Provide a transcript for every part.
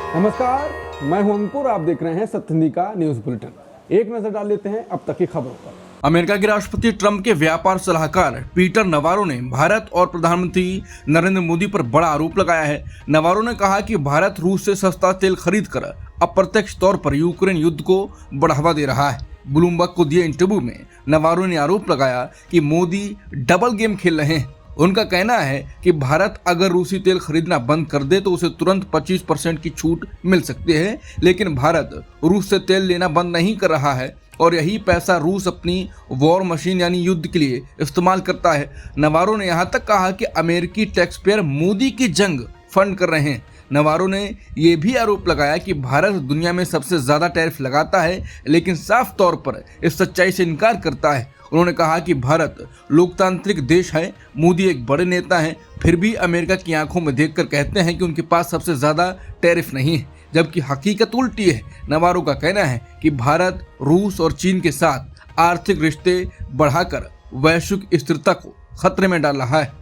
नमस्कार, मैं हूं अंकुर। आप देख रहे हैं सत्य हिंदी का न्यूज बुलेटिन। एक नजर डाल लेते हैं अब तक की खबरों पर। अमेरिका के राष्ट्रपति ट्रंप के व्यापार सलाहकार पीटर नवारो ने भारत और प्रधानमंत्री नरेंद्र मोदी पर बड़ा आरोप लगाया है। नवारो ने कहा कि भारत रूस से सस्ता तेल खरीद कर अप्रत्यक्ष तौर पर यूक्रेन युद्ध को बढ़ावा दे रहा है। ब्लूमबर्ग को दिए इंटरव्यू में नवारो ने आरोप लगाया कि मोदी डबल गेम खेल रहे हैं। उनका कहना है कि भारत अगर रूसी तेल खरीदना बंद कर दे तो उसे तुरंत 25% की छूट मिल सकती है, लेकिन भारत रूस से तेल लेना बंद नहीं कर रहा है और यही पैसा रूस अपनी वॉर मशीन यानी युद्ध के लिए इस्तेमाल करता है। नवारो ने यहाँ तक कहा कि अमेरिकी टैक्स पेयर मोदी की जंग फंड कर रहे हैं। नवारो ने यह भी आरोप लगाया कि भारत दुनिया में सबसे ज्यादा टैरिफ लगाता है, लेकिन साफ तौर पर इस सच्चाई से इनकार करता है। उन्होंने कहा कि भारत लोकतांत्रिक देश है, मोदी एक बड़े नेता हैं, फिर भी अमेरिका की आंखों में देखकर कहते हैं कि उनके पास सबसे ज्यादा टैरिफ नहीं है, जबकि हकीकत उल्टी है। नवारो का कहना है कि भारत रूस और चीन के साथ आर्थिक रिश्ते बढ़ाकर वैश्विक स्थिरता को खतरे में डाल रहा है।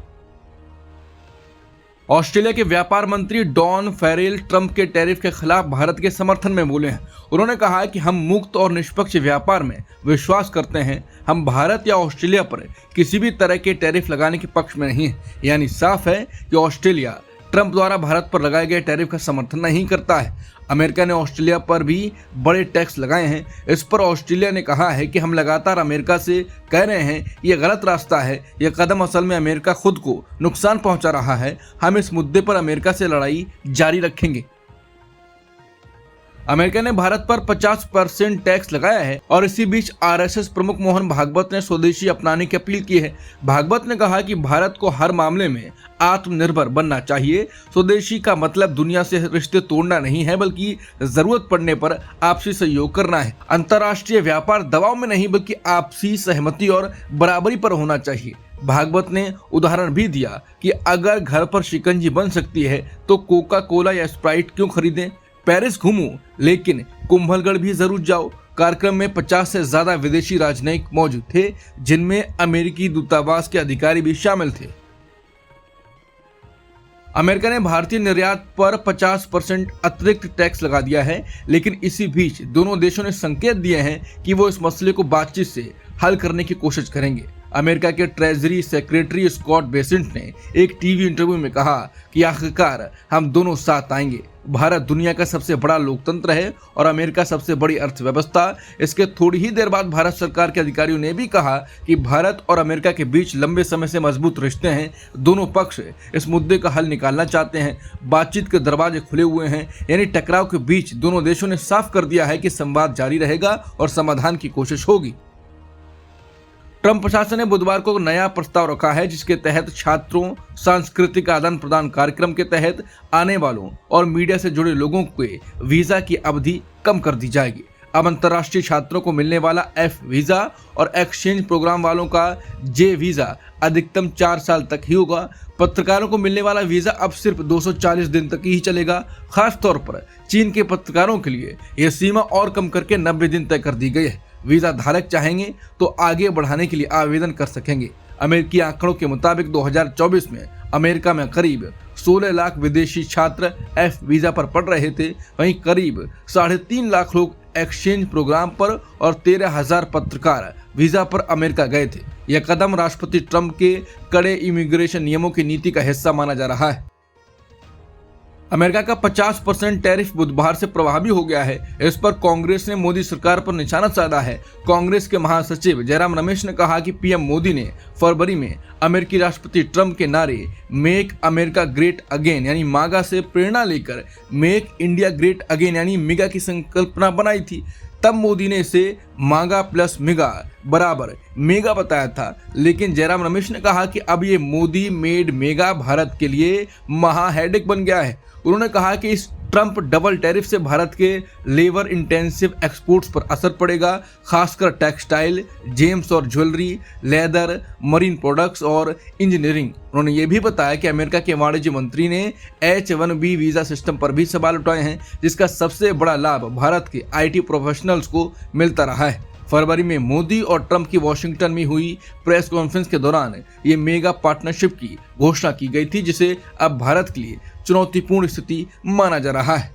ऑस्ट्रेलिया के व्यापार मंत्री डॉन फेरेल ट्रंप के टैरिफ के खिलाफ भारत के समर्थन में बोले हैं। उन्होंने कहा कि हम मुक्त और निष्पक्ष व्यापार में विश्वास करते हैं। हम भारत या ऑस्ट्रेलिया पर किसी भी तरह के टैरिफ लगाने के पक्ष में नहीं है। यानी साफ है कि ऑस्ट्रेलिया ट्रंप द्वारा भारत पर लगाए गए टैरिफ का समर्थन नहीं करता है। अमेरिका ने ऑस्ट्रेलिया पर भी बड़े टैक्स लगाए हैं। इस पर ऑस्ट्रेलिया ने कहा है कि हम लगातार अमेरिका से कह रहे हैं ये गलत रास्ता है, यह कदम असल में अमेरिका खुद को नुकसान पहुंचा रहा है। हम इस मुद्दे पर अमेरिका से लड़ाई जारी रखेंगे। अमेरिका ने भारत पर 50% टैक्स लगाया है और इसी बीच आरएसएस प्रमुख मोहन भागवत ने स्वदेशी अपनाने की अपील की है। भागवत ने कहा कि भारत को हर मामले में आत्मनिर्भर बनना चाहिए। स्वदेशी का मतलब दुनिया से रिश्ते तोड़ना नहीं है, बल्कि जरूरत पड़ने पर आपसी सहयोग करना है। अंतर्राष्ट्रीय व्यापार दबाव में नहीं, बल्कि आपसी सहमति और बराबरी पर होना चाहिए। भागवत ने उदाहरण भी दिया कि अगर घर पर शिकंजी बन सकती है तो कोका कोला या स्प्राइट क्यों खरीदें। पेरिस घूमो लेकिन कुंभलगढ़ भी जरूर जाओ। कार्यक्रम में 50 से ज्यादा विदेशी राजनयिक मौजूद थे, जिनमें अमेरिकी दूतावास के अधिकारी भी शामिल थे। अमेरिका ने भारतीय निर्यात पर 50% अतिरिक्त टैक्स लगा दिया है, लेकिन इसी बीच दोनों देशों ने संकेत दिए हैं कि वो इस मसले को बातचीत से हल करने की कोशिश करेंगे। अमेरिका के ट्रेजरी सेक्रेटरी स्कॉट बेसेंट ने एक टीवी इंटरव्यू में कहा कि आखिरकार हम दोनों साथ आएंगे। भारत दुनिया का सबसे बड़ा लोकतंत्र है और अमेरिका सबसे बड़ी अर्थव्यवस्था। इसके थोड़ी ही देर बाद भारत सरकार के अधिकारियों ने भी कहा कि भारत और अमेरिका के बीच लंबे समय से मजबूत रिश्ते हैं। दोनों पक्ष इस मुद्दे का हल निकालना चाहते हैं। बातचीत के दरवाजे खुले हुए हैं, यानी टकराव के बीच दोनों देशों ने साफ कर दिया है कि संवाद जारी रहेगा और समाधान की कोशिश होगी। ट्रंप प्रशासन ने बुधवार को नया प्रस्ताव रखा है, जिसके तहत छात्रों सांस्कृतिक आदान प्रदान कार्यक्रम के तहत आने वालों और मीडिया से जुड़े लोगों के वीजा की अवधि कम कर दी जाएगी। अब अंतर्राष्ट्रीय छात्रों को मिलने वाला F वीजा और एक्सचेंज प्रोग्राम वालों का J वीजा अधिकतम 4 साल तक ही होगा। पत्रकारों को मिलने वाला वीजा अब सिर्फ 240 दिन तक ही चलेगा। खास तौर पर चीन के पत्रकारों के लिए यह सीमा और कम करके 90 दिन तय कर दी गई है। वीजा धारक चाहेंगे तो आगे बढ़ाने के लिए आवेदन कर सकेंगे। अमेरिकी आंकड़ों के मुताबिक 2024 में अमेरिका में करीब 16 लाख विदेशी छात्र F वीजा पर पढ़ रहे थे। वहीं करीब 3.5 लाख लोग एक्सचेंज प्रोग्राम पर और 13,000 पत्रकार वीजा पर अमेरिका गए थे। यह कदम राष्ट्रपति ट्रंप के कड़े इमिग्रेशन नियमों की नीति का हिस्सा माना जा रहा है। अमेरिका का 50% टैरिफ बुधवार से प्रभावी हो गया है। इस पर कांग्रेस ने मोदी सरकार पर निशाना साधा है। कांग्रेस के महासचिव जयराम रमेश ने कहा कि पीएम मोदी ने फरवरी में अमेरिकी राष्ट्रपति ट्रंप के नारे मेक अमेरिका ग्रेट अगेन यानी मागा से प्रेरणा लेकर मेक इंडिया ग्रेट अगेन यानी मिगा की संकल्पना बनाई थी। तब मोदी ने इसे मागा प्लस मिगा बराबर मेगा बताया था, लेकिन जयराम रमेश ने कहा कि अब ये मोदी मेड मेगा भारत के लिए महा हेडेक बन गया है। उन्होंने कहा कि इस ट्रंप डबल टैरिफ से भारत के लेबर इंटेंसिव एक्सपोर्ट्स पर असर पड़ेगा, खासकर टेक्सटाइल, जेम्स और ज्वेलरी, लेदर, मरीन प्रोडक्ट्स और इंजीनियरिंग। उन्होंने ये भी बताया कि अमेरिका के वाणिज्य मंत्री ने H-1B वीजा सिस्टम पर भी सवाल उठाए हैं, जिसका सबसे बड़ा लाभ भारत के IT प्रोफेशनल्स को मिलता रहा है। फरवरी में मोदी और ट्रंप की वॉशिंगटन में हुई प्रेस कॉन्फ्रेंस के दौरान ये मेगा पार्टनरशिप की घोषणा की गई थी, जिसे अब भारत के लिए चुनौतीपूर्ण स्थिति माना जा रहा है।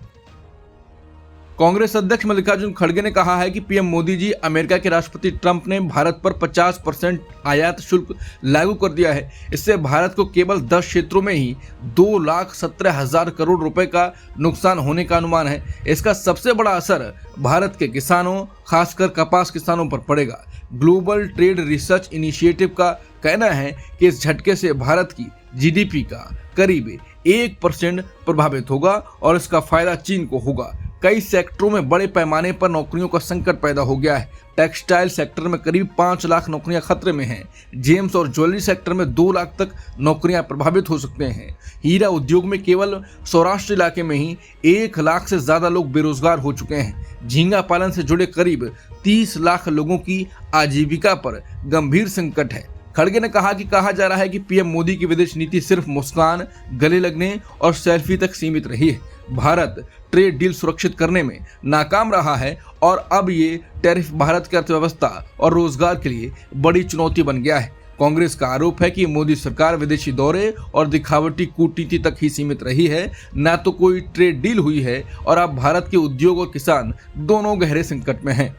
कांग्रेस अध्यक्ष मल्लिकार्जुन खड़गे ने कहा है कि पीएम मोदी जी, अमेरिका के राष्ट्रपति ट्रंप ने भारत पर 50% आयात शुल्क लागू कर दिया है। इससे भारत को केवल 10 क्षेत्रों में ही 2,17,000 करोड़ रुपए का नुकसान होने का अनुमान है। इसका सबसे बड़ा असर भारत के किसानों, खासकर कपास किसानों पर पड़ेगा। ग्लोबल ट्रेड रिसर्च इनिशिएटिव का कहना है कि इस झटके से भारत की जीडीपी का करीब 1% प्रभावित होगा और इसका फायदा चीन को होगा। कई सेक्टरों में बड़े पैमाने पर नौकरियों का संकट पैदा हो गया है। टेक्सटाइल सेक्टर में करीब 5 लाख नौकरियां खतरे में हैं। जेम्स और ज्वेलरी सेक्टर में 2 लाख तक नौकरियां प्रभावित हो सकते हैं। हीरा उद्योग में केवल सौराष्ट्र इलाके में ही 1 लाख से ज्यादा लोग बेरोजगार हो चुके हैं। झींगा पालन से जुड़े करीब 30 लाख लोगों की आजीविका पर गंभीर संकट है। खड़गे ने कहा जा रहा है कि पीएम मोदी की विदेश नीति सिर्फ मुस्कान, गले लगने और सेल्फी तक सीमित रही है। भारत ट्रेड डील सुरक्षित करने में नाकाम रहा है और अब ये टैरिफ भारत की अर्थव्यवस्था और रोजगार के लिए बड़ी चुनौती बन गया है। कांग्रेस का आरोप है कि मोदी सरकार विदेशी दौरे और दिखावटी कूटनीति तक ही सीमित रही है, न तो कोई ट्रेड डील हुई है और अब भारत के उद्योग और किसान दोनों गहरे संकट में हैं।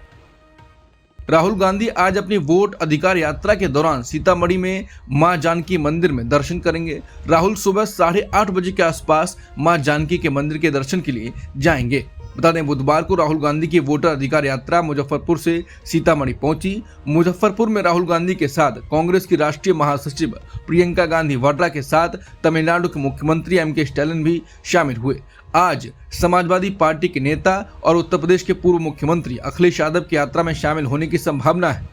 राहुल गांधी आज अपनी वोट अधिकार यात्रा के दौरान सीतामढ़ी में मां जानकी मंदिर में दर्शन करेंगे। राहुल सुबह 8:30 बजे के आसपास मां जानकी के मंदिर के दर्शन के लिए जाएंगे। बता दें, बुधवार को राहुल गांधी की वोटर अधिकार यात्रा मुजफ्फरपुर से सीतामढ़ी पहुंची। मुजफ्फरपुर में राहुल गांधी के साथ कांग्रेस की राष्ट्रीय महासचिव प्रियंका गांधी वाड्रा के साथ तमिलनाडु के मुख्यमंत्री एमके स्टालिन भी शामिल हुए। आज समाजवादी पार्टी के नेता और उत्तर प्रदेश के पूर्व मुख्यमंत्री अखिलेश यादव की यात्रा में शामिल होने की संभावना है।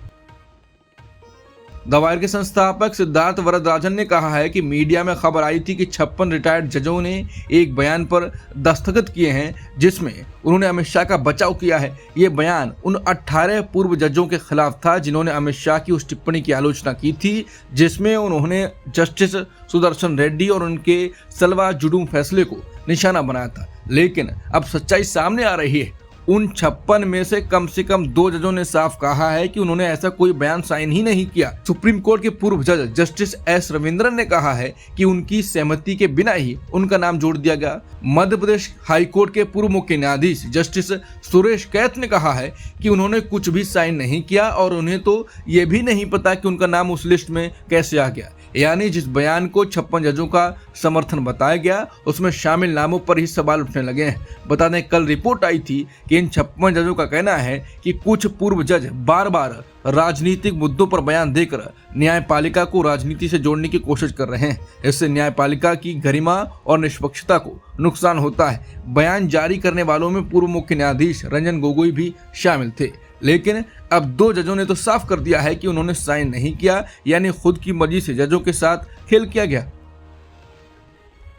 द वायर के संस्थापक सिद्धार्थ वरदराजन ने कहा है कि मीडिया में खबर आई थी कि 56 रिटायर्ड जजों ने एक बयान पर दस्तखत किए हैं जिसमें उन्होंने अमित शाह का बचाव किया है। ये बयान उन 18 पूर्व जजों के खिलाफ था जिन्होंने अमित शाह की उस टिप्पणी की आलोचना की थी जिसमें उन्होंने जस्टिस सुदर्शन रेड्डी और उनके सलवा जुडूम फैसले को निशाना बनाया था। लेकिन अब सच्चाई सामने आ रही है। उन 56 में से कम 2 जजों ने साफ कहा है कि उन्होंने ऐसा कोई बयान साइन ही नहीं किया। सुप्रीम कोर्ट के पूर्व जज जस्टिस एस रविंद्रन ने कहा है कि उनकी सहमति के बिना ही उनका नाम जोड़ दिया गया। मध्य प्रदेश हाई कोर्ट के पूर्व मुख्य न्यायाधीश जस्टिस सुरेश कैत ने कहा है कि उन्होंने कुछ भी साइन नहीं किया और उन्हें तो ये भी नहीं पता कि उनका नाम उस लिस्ट में कैसे आ गया। यानी जिस बयान को 56 जजों का समर्थन बताया गया उसमें शामिल नामों पर ही सवाल उठने लगे हैं। बता दें, कल रिपोर्ट आई थी कि इन 56 जजों का कहना है कि कुछ पूर्व जज बार बार राजनीतिक मुद्दों पर बयान देकर न्यायपालिका को राजनीति से जोड़ने की कोशिश कर रहे हैं। इससे न्यायपालिका की गरिमा और निष्पक्षता को नुकसान होता है। बयान जारी करने वालों में पूर्व मुख्य न्यायाधीश रंजन गोगोई भी शामिल थे। लेकिन अब 2 जजों ने तो साफ कर दिया है कि उन्होंने साइन नहीं किया, यानी खुद की मर्जी से जजों के साथ खेल किया गया।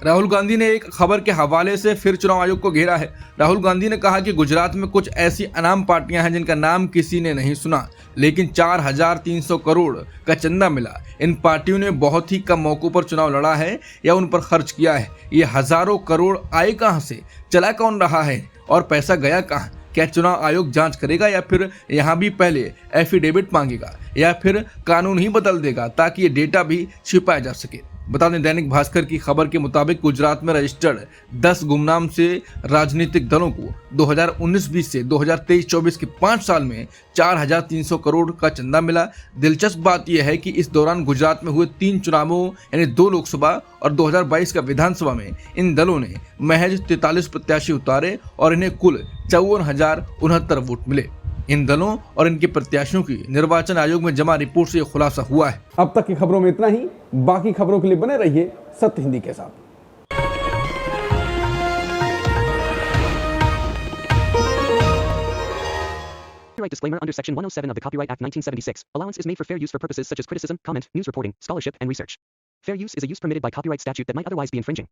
राहुल गांधी ने एक खबर के हवाले से फिर चुनाव आयोग को घेरा है। राहुल गांधी ने कहा कि गुजरात में कुछ ऐसी अनाम पार्टियां हैं जिनका नाम किसी ने नहीं सुना, लेकिन 4,300 करोड़ का चंदा मिला। इन पार्टियों ने बहुत ही कम मौकों पर चुनाव लड़ा है या उन पर खर्च किया है। ये हजारों करोड़ आए कहां से, चला कौन रहा है और पैसा गया कहां? क्या चुनाव आयोग जांच करेगा या फिर यहाँ भी पहले एफिडेविट मांगेगा या फिर कानून ही बदल देगा ताकि ये डेटा भी छिपाया जा सके? बता दें, दैनिक भास्कर की खबर के मुताबिक गुजरात में रजिस्टर्ड 10 गुमनाम से राजनीतिक दलों को 2019-20 से 2023-24 के 5 साल में 4,300 करोड़ का चंदा मिला। दिलचस्प बात यह है कि इस दौरान गुजरात में हुए 3 चुनावों यानी 2 लोकसभा और 2022 का विधानसभा में इन दलों ने महज 43 प्रत्याशी उतारे और इन्हें कुल 54,069 वोट मिले। इन दलों और इनके प्रत्याशियों की निर्वाचन आयोग में जमा रिपोर्ट से खुलासा हुआ है। अब तक की खबरों में इतना ही। बाकी खबरों के लिए बने रहिए सत्य हिंदी के साथ। Copyright disclaimer under Section 107 of the Copyright Act 1976. Allowance is made for fair use for purposes such as criticism, comment, news reporting, scholarship, and research. Fair use is a use permitted by copyright statute that might otherwise be infringing.